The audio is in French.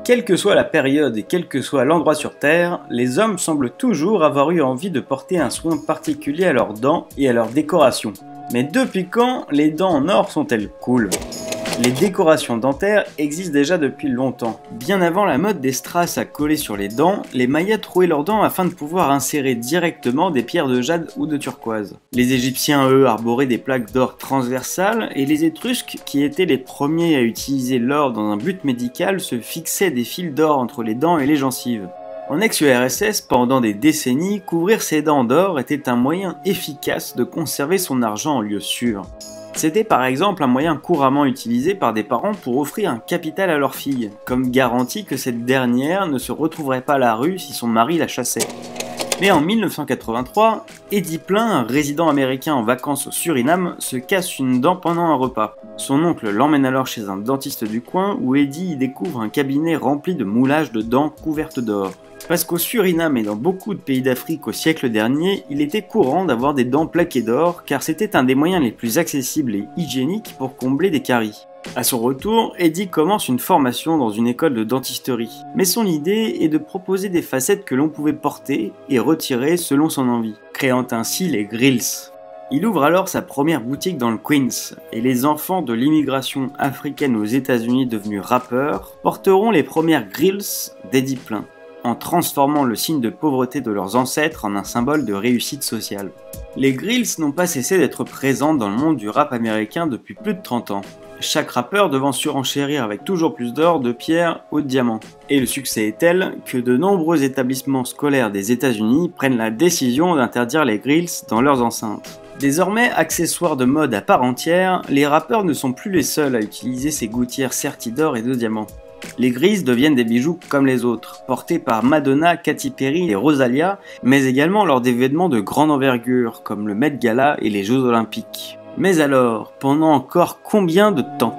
Quelle que soit la période et quel que soit l'endroit sur Terre, les hommes semblent toujours avoir eu envie de porter un soin particulier à leurs dents et à leur décoration. Mais depuis quand les dents en or sont-elles cool ? Les décorations dentaires existent déjà depuis longtemps. Bien avant la mode des strass à coller sur les dents, les Mayas trouaient leurs dents afin de pouvoir insérer directement des pierres de jade ou de turquoise. Les Égyptiens, eux, arboraient des plaques d'or transversales et les Étrusques, qui étaient les premiers à utiliser l'or dans un but médical, se fixaient des fils d'or entre les dents et les gencives. En ex-URSS, pendant des décennies, couvrir ses dents d'or était un moyen efficace de conserver son argent en lieu sûr. C'était par exemple un moyen couramment utilisé par des parents pour offrir un capital à leur fille, comme garantie que cette dernière ne se retrouverait pas à la rue si son mari la chassait. Mais en 1983, Eddie Plein, un résident américain en vacances au Suriname, se casse une dent pendant un repas. Son oncle l'emmène alors chez un dentiste du coin où Eddie y découvre un cabinet rempli de moulages de dents couvertes d'or. Parce qu'au Suriname et dans beaucoup de pays d'Afrique au siècle dernier, il était courant d'avoir des dents plaquées d'or car c'était un des moyens les plus accessibles et hygiéniques pour combler des caries. À son retour, Eddie commence une formation dans une école de dentisterie. Mais son idée est de proposer des facettes que l'on pouvait porter et retirer selon son envie, créant ainsi les grills. Il ouvre alors sa première boutique dans le Queens, et les enfants de l'immigration africaine aux États-Unis devenus rappeurs porteront les premières grills d'Eddie Plein, en transformant le signe de pauvreté de leurs ancêtres en un symbole de réussite sociale. Les grills n'ont pas cessé d'être présents dans le monde du rap américain depuis plus de 30 ans. Chaque rappeur devant surenchérir avec toujours plus d'or, de pierres ou de diamants. Et le succès est tel que de nombreux établissements scolaires des États-Unis prennent la décision d'interdire les grills dans leurs enceintes. Désormais accessoires de mode à part entière, les rappeurs ne sont plus les seuls à utiliser ces gouttières serties d'or et de diamants. Les grills deviennent des bijoux comme les autres, portés par Madonna, Katy Perry et Rosalia, mais également lors d'événements de grande envergure comme le Met Gala et les Jeux Olympiques. Mais alors, pendant encore combien de temps ?